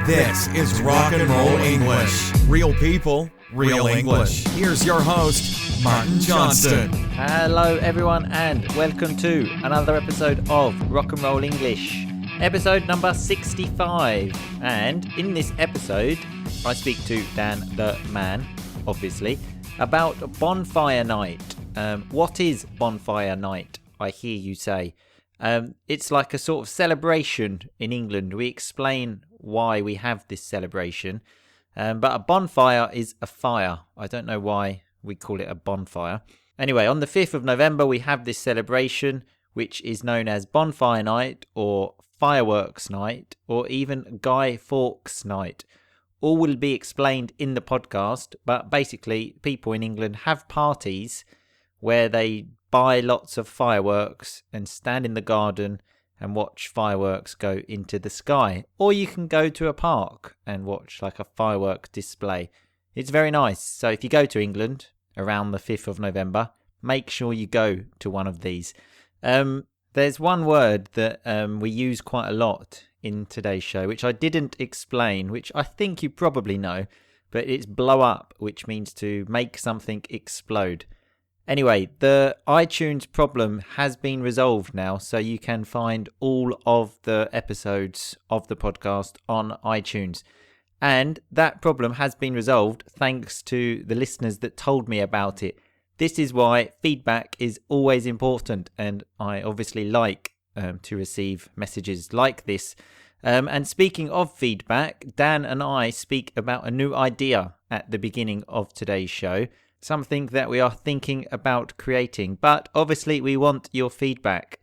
This is Rock and Roll English. Real people, real English. Here's your host, Martin Johnston. Hello everyone and welcome to another episode of Rock and Roll English. Episode number 65. And in this episode, I speak to Dan the man, obviously, about Bonfire Night. What is Bonfire Night, I hear you say? It's like a sort of celebration in England. We explain why we have this celebration. But a bonfire is a fire. I don't know why we call it a bonfire. Anyway, on the 5th of November, we have this celebration, which is known as Bonfire Night or Fireworks Night or even Guy Fawkes Night. All will be explained in the podcast, but basically people in England have parties where they buy lots of fireworks and stand in the garden and watch fireworks go into the sky. Or you can go to a park and watch like a firework display. It's very nice. So if you go to England around the 5th of November, make sure you go to one of these. There's one word that we use quite a lot in today's show, which I didn't explain, which I think you probably know, but it's blow up, which means to make something explode. Anyway, the iTunes problem has been resolved now, so you can find all of the episodes of the podcast on iTunes. And that problem has been resolved thanks to the listeners that told me about it. This is why feedback is always important, and I obviously like to receive messages like this. And speaking of feedback, Dan and I speak about a new idea at the beginning of today's show, something that we are thinking about creating, but obviously we want your feedback.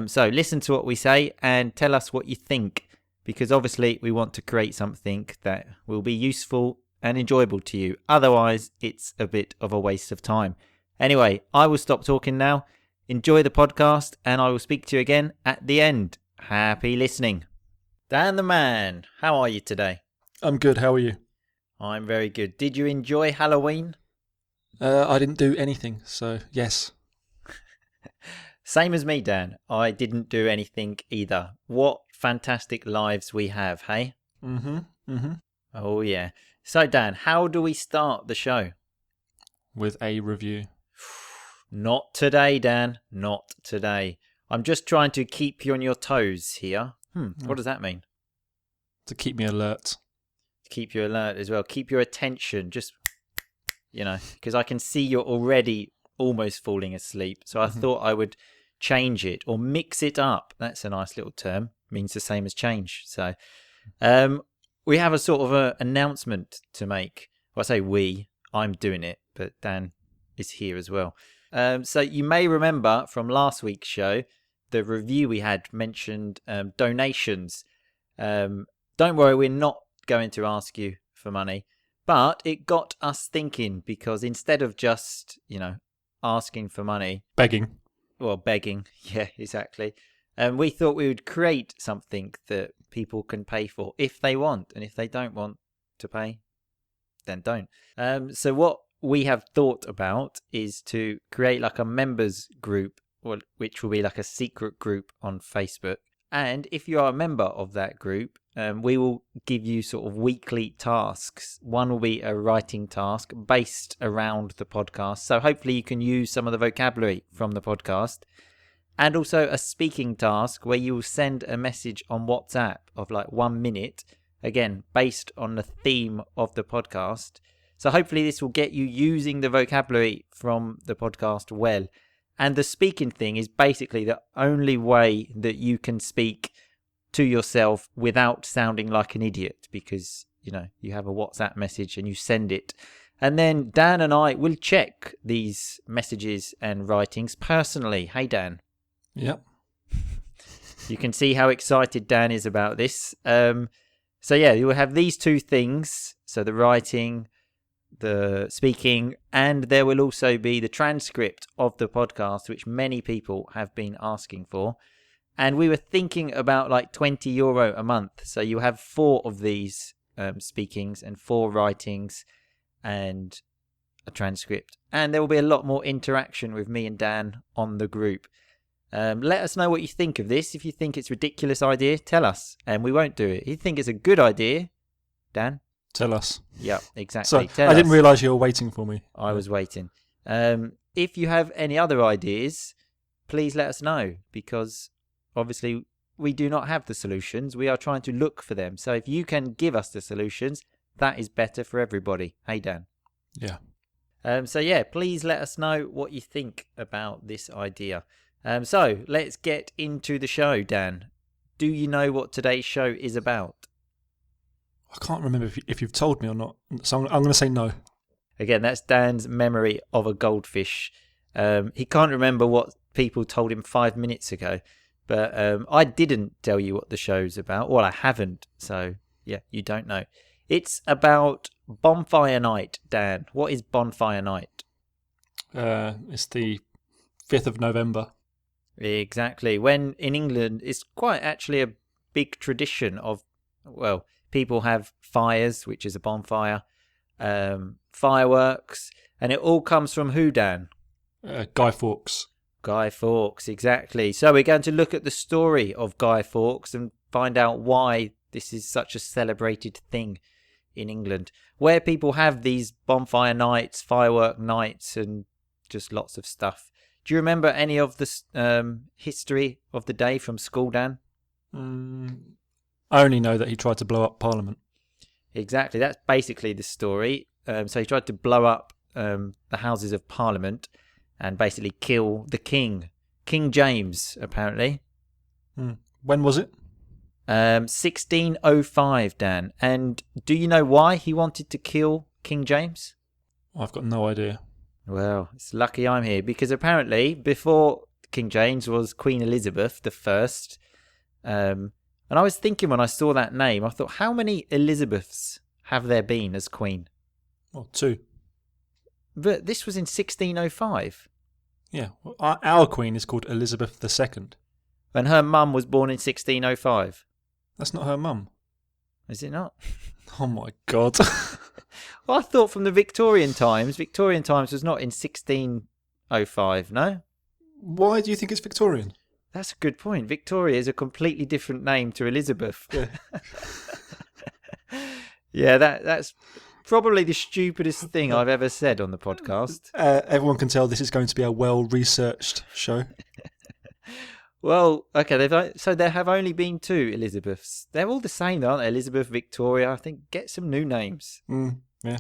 So listen to what we say and tell us what you think, because obviously we want to create something that will be useful and enjoyable to you. Otherwise, it's a bit of a waste of time. Anyway, I will stop talking now. Enjoy the podcast, and I will speak to you again at the end. Happy listening. Dan the man, how are you today? I'm good, how are you? I'm very good. Did you enjoy Halloween? I didn't do anything, so yes. Same as me, Dan. I didn't do anything either. What fantastic lives we have, hey? Oh, yeah. So, Dan, how do we start the show? With a review. Not today, Dan. Not today. I'm just trying to keep you on your toes here. What does that mean? To keep me alert. To keep you alert as well. Keep your attention. Just, because I can see you're already almost falling asleep. So I thought I would change it or mix it up. That's a nice little term. Means the same as change. So we have a sort of an announcement to make. Well, I say we. I'm doing it, but Dan is here as well. So you may remember from last week's show, the review we had mentioned donations. Don't worry, we're not going to ask you for money, but it got us thinking, because instead of just, asking for money. Begging. Well, begging. Yeah, exactly. We thought we would create something that people can pay for if they want. And if they don't want to pay, then don't. So what we have thought about is to create like a members group, which will be like a secret group on Facebook. And if you are a member of that group, we will give you sort of weekly tasks. One will be a writing task based around the podcast. So hopefully you can use some of the vocabulary from the podcast. And also a speaking task where you will send a message on WhatsApp of like 1 minute, again, based on the theme of the podcast. So hopefully this will get you using the vocabulary from the podcast well. And the speaking thing is basically the only way that you can speak to yourself without sounding like an idiot, because, you have a WhatsApp message and you send it. And then Dan and I will check these messages and writings personally. Hey, Dan. Yep. You can see how excited Dan is about this. So yeah, you will have these two things. So the writing, the speaking, and there will also be the transcript of the podcast, which many people have been asking for. And we were thinking about like €20 a month. So you have 4 of these speakings and 4 writings and a transcript. And there will be a lot more interaction with me and Dan on the group. Let us know what you think of this. If you think it's a ridiculous idea, tell us, and we won't do it. If you think it's a good idea, Dan? Tell us. Yeah, exactly. So, I didn't realise you were waiting for me. I was waiting. If you have any other ideas, please let us know, because obviously we do not have the solutions. We are trying to look for them. So if you can give us the solutions, that is better for everybody. Hey, Dan? Yeah. So yeah, please let us know what you think about this idea. So let's get into the show, Dan. Do you know what today's show is about? I can't remember if you've told me or not, so I'm going to say no. Again, that's Dan's memory of a goldfish. He can't remember what people told him 5 minutes ago, but I didn't tell you what the show's about. Well, I haven't, so yeah, you don't know. It's about Bonfire Night, Dan. What is Bonfire Night? It's the 5th of November. Exactly. When in England, it's quite actually a big tradition of, well, people have fires, which is a bonfire, fireworks, and it all comes from who, Dan? Guy Fawkes. Guy Fawkes, exactly. So we're going to look at the story of Guy Fawkes and find out why this is such a celebrated thing in England, where people have these bonfire nights, firework nights, and just lots of stuff. Do you remember any of the history of the day from school, Dan? I only know that he tried to blow up Parliament. Exactly, that's basically the story. So he tried to blow up the Houses of Parliament and basically kill the king, King James, apparently. When was it? 1605, Dan. And do you know why he wanted to kill King James? I've got no idea. Well, it's lucky I'm here, because apparently before King James was Queen Elizabeth I. And I was thinking when I saw that name, I thought, how many Elizabeths have there been as queen? Well, 2. But this was in 1605. Yeah, well, our queen is called Elizabeth II. And her mum was born in 1605. That's not her mum. Is it not? Oh my God. Well, I thought from the Victorian times was not in 1605, no? Why do you think it's Victorian? That's a good point. Victoria is a completely different name to Elizabeth. Yeah, yeah, that's probably the stupidest thing I've ever said on the podcast. Everyone can tell this is going to be a well-researched show. Well, okay, so there have only been 2 Elizabeths. They're all the same, aren't they? Elizabeth, Victoria. I think get some new names. Yeah.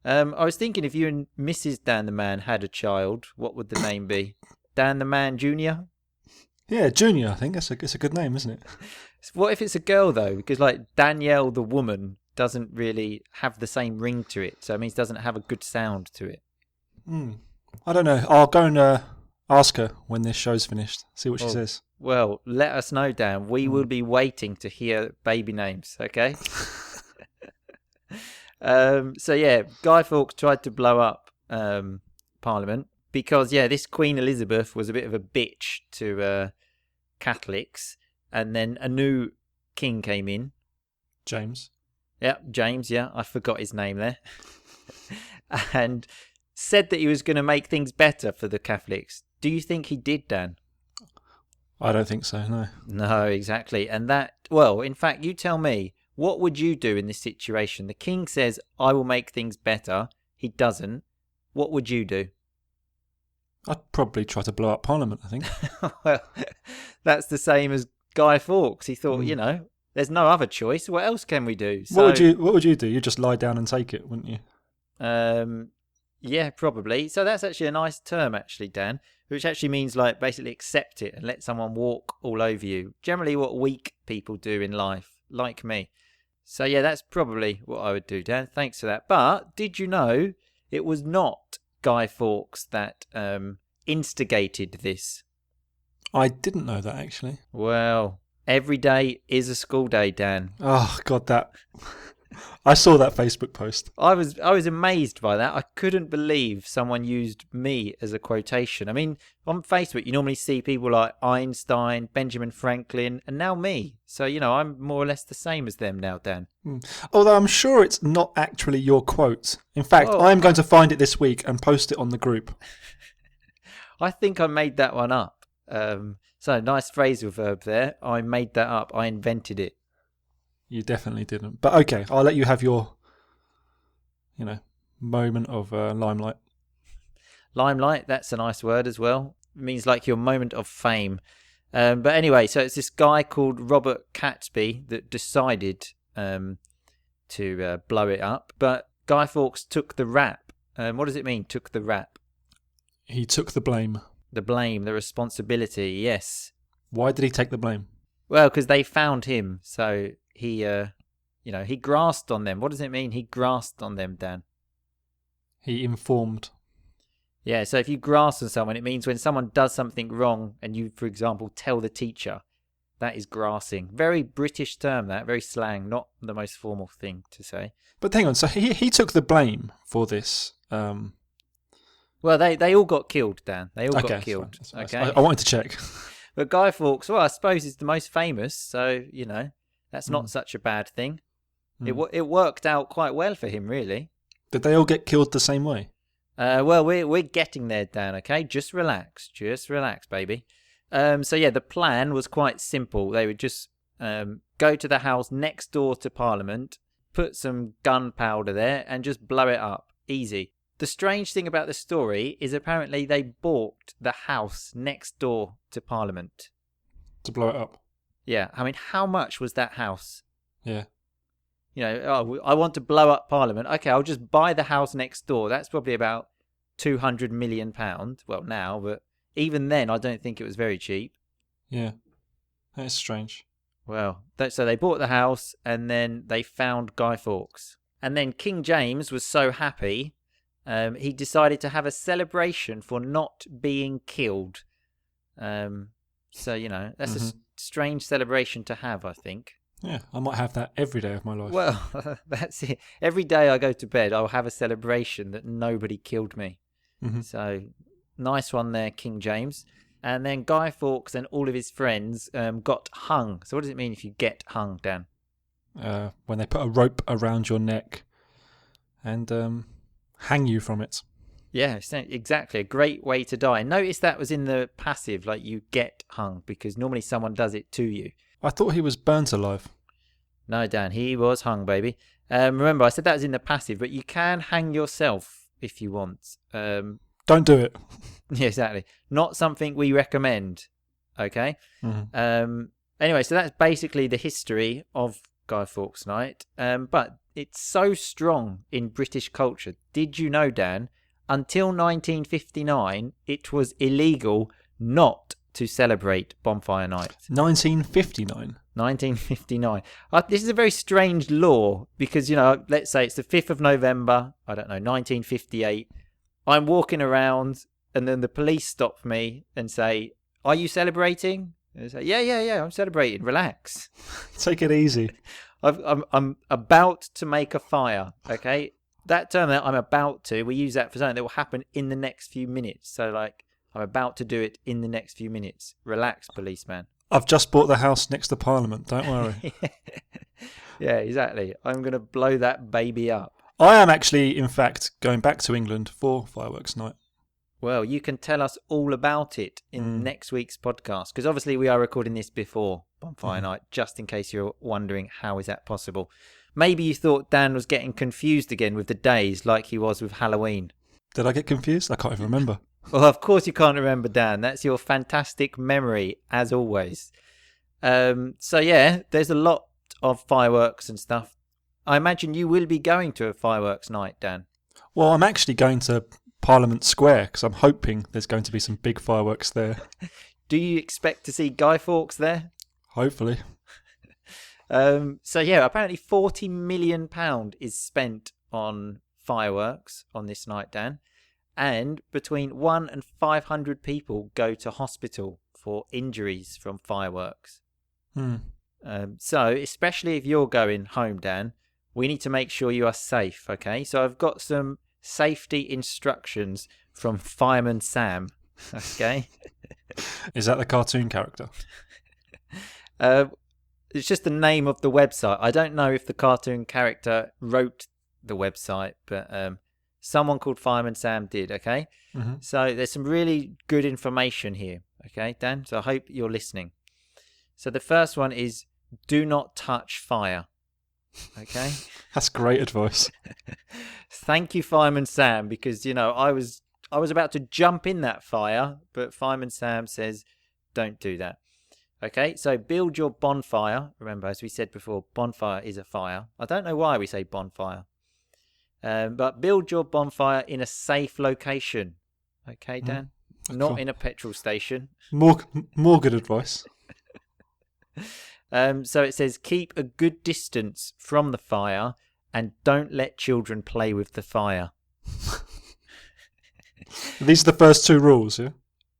I was thinking if you and Mrs. Dan the Man had a child, what would the name be? Dan the Man Jr.? Yeah, Junior, I think. It's a good name, isn't it? What if it's a girl, though? Because, like, Danielle the woman doesn't really have the same ring to it. So it means it doesn't have a good sound to it. I don't know. I'll go and ask her when this show's finished. See what she says. Well, let us know, Dan. We will be waiting to hear baby names, okay? So, yeah, Guy Fawkes tried to blow up Parliament because, yeah, this Queen Elizabeth was a bit of a bitch to Catholics. And then a new king came in. James. Yeah, James, yeah. I forgot his name there. And said that he was going to make things better for the Catholics. Do you think he did, Dan? I don't think so, no. No, exactly. And well, in fact, you tell me, what would you do in this situation? The king says, I will make things better. He doesn't. What would you do? I'd probably try to blow up Parliament, I think. Well, that's the same as Guy Fawkes. He thought, there's no other choice. What else can we do? So, what would you do? You'd just lie down and take it, wouldn't you? Yeah, probably. So that's actually a nice term, actually, Dan, which actually means like basically accept it and let someone walk all over you. Generally what weak people do in life, like me. So yeah, that's probably what I would do, Dan. Thanks for that. But did you know it was not Guy Fawkes that instigated this? I didn't know that, actually. Well, every day is a school day, Dan. Oh, God, I saw that Facebook post. I was amazed by that. I couldn't believe someone used me as a quotation. I mean, on Facebook, you normally see people like Einstein, Benjamin Franklin, and now me. So, I'm more or less the same as them now, Dan. Although I'm sure it's not actually your quote. In fact, I'm going to find it this week and post it on the group. I think I made that one up. So nice phrasal verb there. I made that up. I invented it. You definitely didn't. But okay, I'll let you have your, moment of limelight. Limelight, that's a nice word as well. It means like your moment of fame. But anyway, so it's this guy called Robert Catesby that decided to blow it up. But Guy Fawkes took the rap. What does it mean, took the rap? He took the blame. The blame, the responsibility, yes. Why did he take the blame? Well, because they found him. So he, he grasped on them. What does it mean? He grasped on them, Dan. He informed. Yeah, so if you grasp on someone, it means when someone does something wrong and you, for example, tell the teacher, that is grasping. Very British term, that. Very slang, not the most formal thing to say. But hang on, so he took the blame for this. Well, they all got killed, Dan. They all got killed. Okay. I wanted to check. But Guy Fawkes, well, I suppose is the most famous, so, that's not such a bad thing. It worked out quite well for him, really. Did they all get killed the same way? Well, we're getting there, Dan, okay? Just relax, baby. So, yeah, the plan was quite simple. They would just go to the house next door to Parliament, put some gunpowder there, and just blow it up. Easy. The strange thing about the story is apparently they bought the house next door to Parliament. To blow it up? Yeah. I mean, how much was that house? Yeah. I want to blow up Parliament. Okay, I'll just buy the house next door. That's probably about £200 million. Well, now, but even then, I don't think it was very cheap. Yeah. That is strange. Well, so they bought the house and then they found Guy Fawkes. And then King James was so happy, he decided to have a celebration for not being killed. That's a strange celebration to have, I think. Yeah, I might have that every day of my life. Well, that's it. Every day I go to bed, I'll have a celebration that nobody killed me. Mm-hmm. So, nice one there, King James. And then Guy Fawkes and all of his friends got hung. So what does it mean if you get hung, Dan? When they put a rope around your neck and hang you from it. Yeah, exactly. A great way to die. Notice that was in the passive, like you get hung, because normally someone does it to you. I thought he was burnt alive. No, Dan, he was hung, baby. Remember, I said that was in the passive, but you can hang yourself if you want. Don't do it. Yeah, exactly. Not something we recommend. Okay? Mm-hmm. Anyway, so that's basically the history of Guy Fawkes Night. But it's so strong in British culture. Did you know, Dan, until 1959, it was illegal not to celebrate Bonfire Night. 1959? 1959. This is a very strange law because, let's say it's the 5th of November, 1958. I'm walking around and then the police stop me and say, "Are you celebrating?" And I say, yeah, I'm celebrating. Relax. Take it easy. I'm about to make a fire, okay? That term that I'm about to, we use that for something that will happen in the next few minutes. So, I'm about to do it in the next few minutes. Relax, policeman. I've just bought the house next to Parliament. Don't worry. Yeah, exactly. I'm going to blow that baby up. I am actually, in fact, going back to England for fireworks night. Well, you can tell us all about it in next week's podcast, because obviously we are recording this before Bonfire Night, just in case you're wondering how is that possible. Maybe you thought Dan was getting confused again with the days like he was with Halloween. Did I get confused? I can't even remember. Well, of course you can't remember, Dan. That's your fantastic memory, as always. So, yeah, there's a lot of fireworks and stuff. I imagine you will be going to a fireworks night, Dan. Well, I'm actually going to Parliament Square because I'm hoping there's going to be some big fireworks there. Do you expect to see Guy Fawkes there? Hopefully. So, yeah, apparently £40 million is spent on fireworks on this night, Dan. And between 1 and 500 people go to hospital for injuries from fireworks. So, especially if you're going home, Dan, we need to make sure you are safe, okay? So I've got some safety instructions from Fireman Sam, okay? Is that the cartoon character? It's just the name of the website. I don't know if the cartoon character wrote the website, but someone called Fireman Sam did, okay? Mm-hmm. So there's some really good information here, Okay, Dan? So I hope you're listening. So the first one is do not touch fire. Okay? That's great advice. Thank you, Fireman Sam, because, I was about to jump in that fire, but Fireman Sam says, don't do that. Okay, so build your bonfire. Remember, as we said before, bonfire is a fire. I don't know why we say bonfire. But build your bonfire in a safe location. Okay, Dan? Not cool. in a petrol station. More good advice. So it says, keep a good distance from the fire and don't let children play with the fire. These are the first two rules, yeah?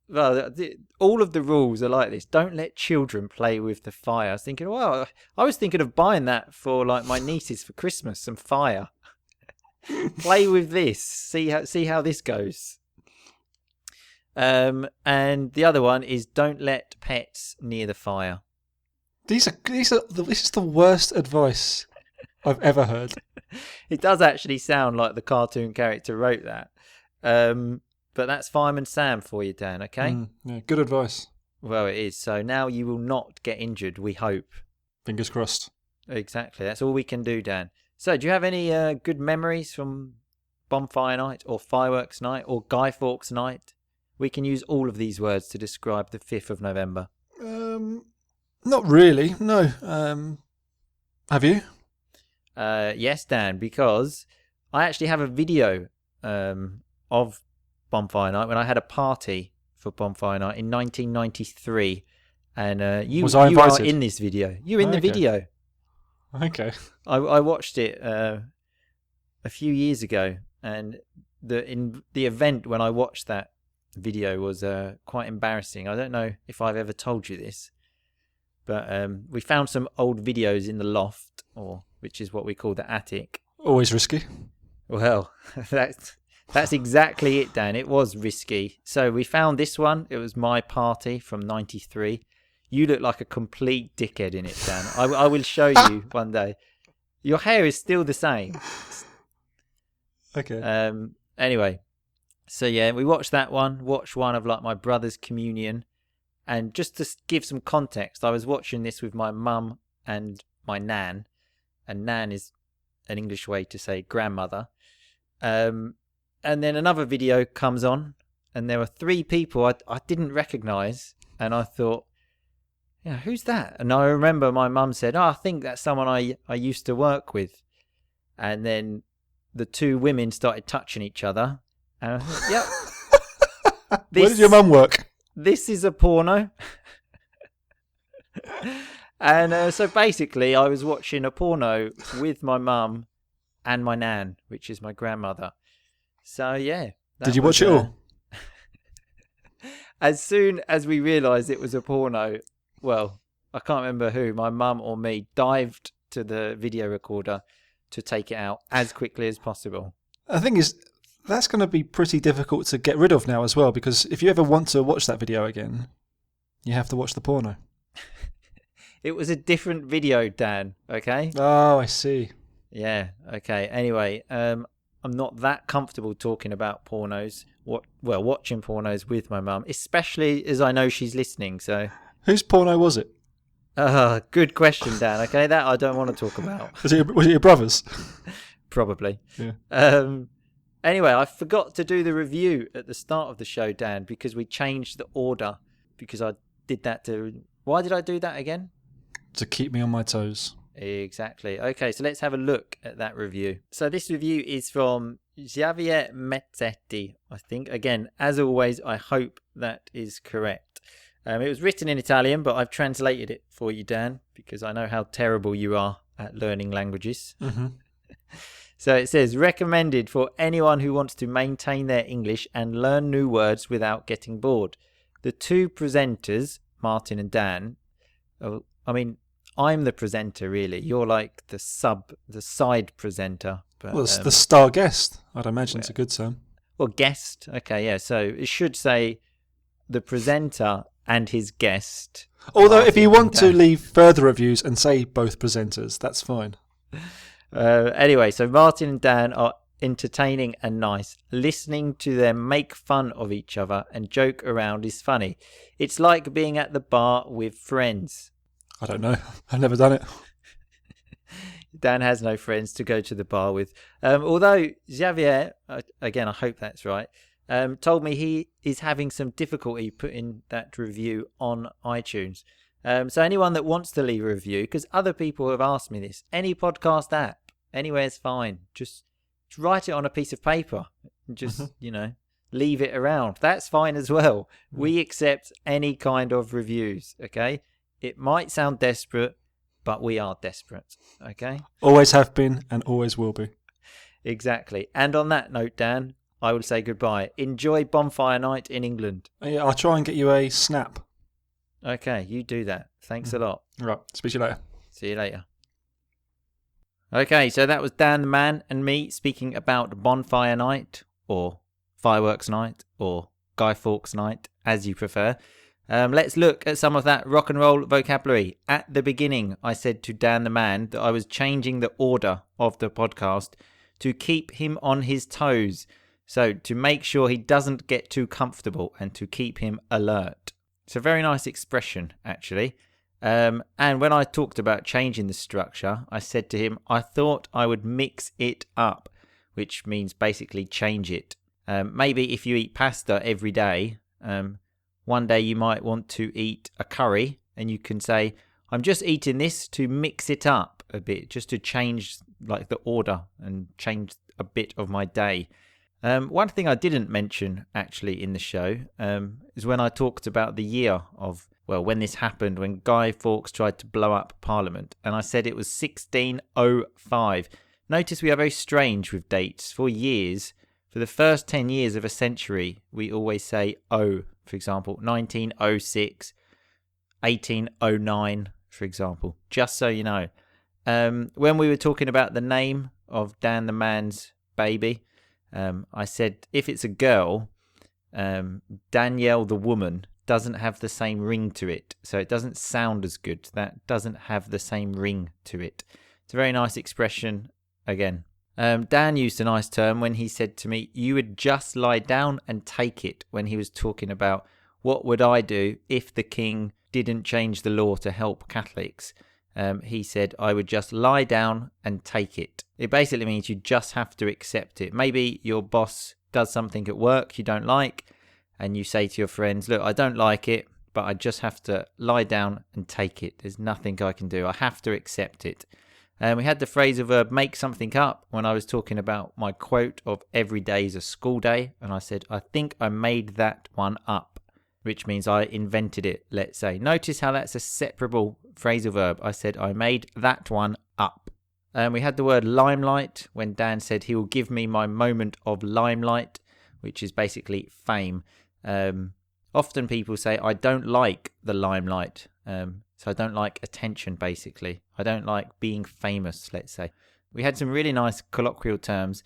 Well, all of the rules are like this. Don't let children play with the fire. I was thinking, well, I was thinking of buying that for like my nieces for Christmas, some fire. Play with this. See how this goes. And the other one is don't let pets near the fire. This is the worst advice I've ever heard. It does actually sound like the cartoon character wrote that. But that's Fireman Sam for you, Dan, okay? Yeah, good advice. Well, it is. So now you will not get injured, we hope. Fingers crossed. Exactly. That's all we can do, Dan. So do you have any good memories from Bonfire Night or Fireworks Night or Guy Fawkes Night? We can use all of these words to describe the 5th of November. Not really, no. Have you? Yes, Dan, because I actually have a video of Bonfire Night when I had a party for Bonfire Night in 1993. And you are in this video. You're in the video. Okay. I watched it a few years ago, and the event when I watched that video was quite embarrassing. I don't know if I've ever told you this, but we found some old videos in the loft, which is what we call the attic. Always risky. Well, that's exactly it, Dan. It was risky. So we found this one. It was my party from 93. You look like a complete dickhead in it, Dan. I will show you one day. Your hair is still the same. Okay. Anyway, so yeah, we watched that one. Watched one of like my brother's communion, and just to give some context, I was watching this with my mum and my nan, and nan is an English way to say grandmother. And then another video comes on, and there were 3 people I didn't recognise, and I thought, yeah, who's that? And I remember my mum said, I think that's someone I used to work with. And then the 2 women started touching each other. And I thought, yep. Where did your mum work? This is a porno. And so basically I was watching a porno with my mum and my nan, which is my grandmother. So yeah. Did you watch it all? As soon as we realised it was a porno, well, I can't remember who, my mum or me, dived to the video recorder to take it out as quickly as possible. The thing is, that's going to be pretty difficult to get rid of now as well, because if you ever want to watch that video again, you have to watch the porno. It was a different video, Dan, okay? Oh, I see. Yeah, okay. Anyway, I'm not that comfortable talking about pornos, watching pornos with my mum, especially as I know she's listening, so... Whose porno was it? Good question, Dan, okay? That I don't want to talk about. Was it your brother's? Probably. Yeah. Anyway, I forgot to do the review at the start of the show, Dan, because we changed the order, because I did that to... Why did I do that again? To keep me on my toes. Exactly. Okay, so let's have a look at that review. So this review is from Javier Mezzetti, I think. Again, as always, I hope that is correct. It was written in Italian, but I've translated it for you, Dan, because I know how terrible you are at learning languages. Mm-hmm. So it says, recommended for anyone who wants to maintain their English and learn new words without getting bored. The 2 presenters, Martin and Dan, I'm the presenter, really. You're like the side presenter. But, well, it's the star guest. I'd imagine it's a good term. Well, guest. Okay, yeah. So it should say the presenter and his guest. Although if you want to leave further reviews and say both presenters, that's fine. Anyway, so Martin and Dan are entertaining and nice. Listening to them make fun of each other and joke around is funny. It's like being at the bar with friends. I don't know. I've never done it. Dan has no friends to go to the bar with. Although Xavier, again, I hope that's right, told me he is having some difficulty putting that review on iTunes. So anyone that wants to leave a review, because other people have asked me this, any podcast app, anywhere's fine. Just write it on a piece of paper. Just, leave it around. That's fine as well. We accept any kind of reviews, okay? It might sound desperate, but we are desperate, okay? Always have been and always will be. Exactly. And on that note, Dan, I will say goodbye. Enjoy Bonfire Night in England. Yeah, I'll try and get you a snap. Okay, you do that. Thanks a lot. Right, speak to you later. See you later. Okay, so that was Dan the Man and me speaking about Bonfire Night, or Fireworks Night, or Guy Fawkes Night, as you prefer. Let's look at some of that rock and roll vocabulary. At the beginning, I said to Dan the Man that I was changing the order of the podcast to keep him on his toes. So to make sure he doesn't get too comfortable and to keep him alert. It's a very nice expression, actually. And when I talked about changing the structure, I said to him, I thought I would mix it up, which means basically change it. Maybe if you eat pasta every day, one day you might want to eat a curry, and you can say, I'm just eating this to mix it up a bit, just to change like the order and change a bit of my day. One thing I didn't mention actually in the show is when I talked about the year of, when this happened, when Guy Fawkes tried to blow up Parliament, and I said it was 1605. Notice we are very strange with dates. For years, for the first 10 years of a century, we always say O. For example, 1906, 1809, for example, just so you know. When we were talking about the name of Dan the Man's baby, I said if it's a girl, Danielle the woman doesn't have the same ring to it. So it doesn't sound as good. That doesn't have the same ring to it. It's a very nice expression again. Dan used a nice term when he said to me, you would just lie down and take it, when he was talking about what would I do if the king didn't change the law to help Catholics. He said, I would just lie down and take it. It basically means you just have to accept it. Maybe your boss does something at work you don't like, and you say to your friends, look, I don't like it, but I just have to lie down and take it. There's nothing I can do. I have to accept it. We had the phrasal verb make something up when I was talking about my quote of every day is a school day. And I said, I think I made that one up, which means I invented it, let's say. Notice how that's a separable phrasal verb. I said, I made that one up. We had the word limelight when Dan said he will give me my moment of limelight, which is basically fame. Often people say, I don't like the limelight. So I don't like attention, basically. I don't like being famous, let's say. We had some really nice colloquial terms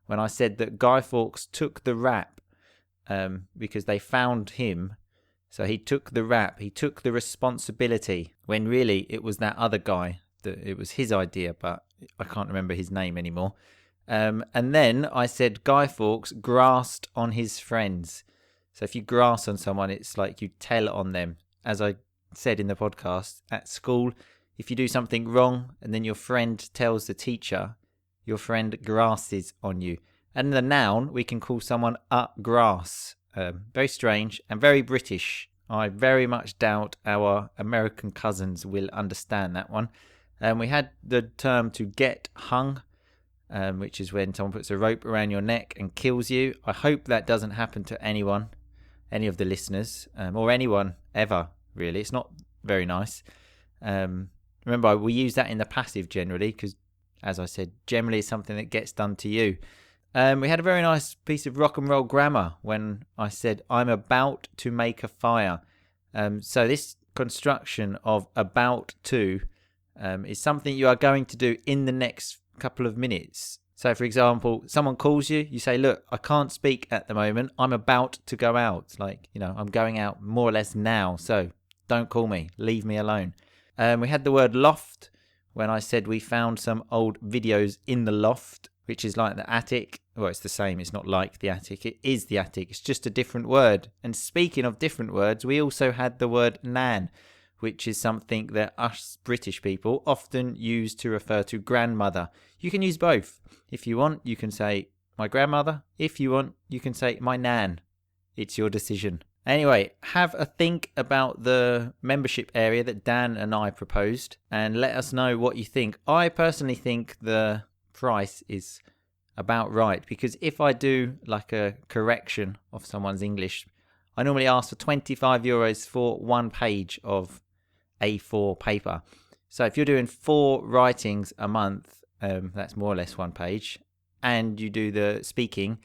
when I said that Guy Fawkes took the rap because they found him. So he took the rap, he took the responsibility, when really it was that other guy. That it was his idea, but I can't remember his name anymore. And then I said Guy Fawkes grassed on his friends. So if you grass on someone, it's like you tell on them. As I said in the podcast, at school, if you do something wrong and then your friend tells the teacher, your friend grasses on you. And the noun, we can call someone a grass. Very strange and very British. I very much doubt our American cousins will understand that one. We had the term to get hung, which is when someone puts a rope around your neck and kills you. I hope that doesn't happen to anyone, any of the listeners, or anyone ever, really. It's not very nice. Remember, we use that in the passive generally because, as I said, generally it's something that gets done to you. We had a very nice piece of rock and roll grammar when I said, I'm about to make a fire. So this construction of about to is something you are going to do in the next couple of minutes. So, for example, someone calls you, you say, look, I can't speak at the moment. I'm about to go out. Like, I'm going out more or less now. So don't call me. Leave me alone. We had the word loft when I said we found some old videos in the loft. which is like the attic. Well, it's the same. It's not like the attic. It is the attic. It's just a different word. And speaking of different words, we also had the word nan, which is something that us British people often use to refer to grandmother. You can use both. If you want, you can say my grandmother. If you want, you can say my nan. It's your decision. Anyway, have a think about the membership area that Dan and I proposed and let us know what you think. I personally think the price is about right, because if I do like a correction of someone's English, I normally ask for €25 for 1 page of A4 paper. So if you're doing 4 writings a month, that's more or less 1 page, and you do the speaking,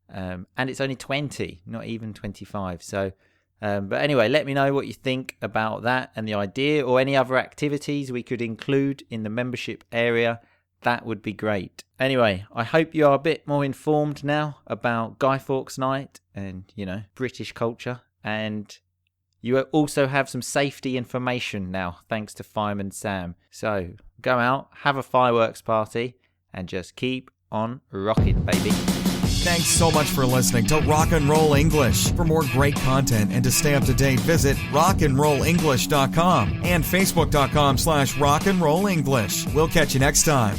and it's only 20, not even 25. So, but anyway, let me know what you think about that and the idea, or any other activities we could include in the membership area. That would be great. Anyway, I hope you are a bit more informed now about Guy Fawkes Night and, British culture. And you also have some safety information now, thanks to Fireman Sam. So go out, have a fireworks party, and just keep on rocking, baby. Thanks so much for listening to Rock and Roll English. For more great content and to stay up to date, visit rockandrollenglish.com and facebook.com/rockandrollenglish. We'll catch you next time.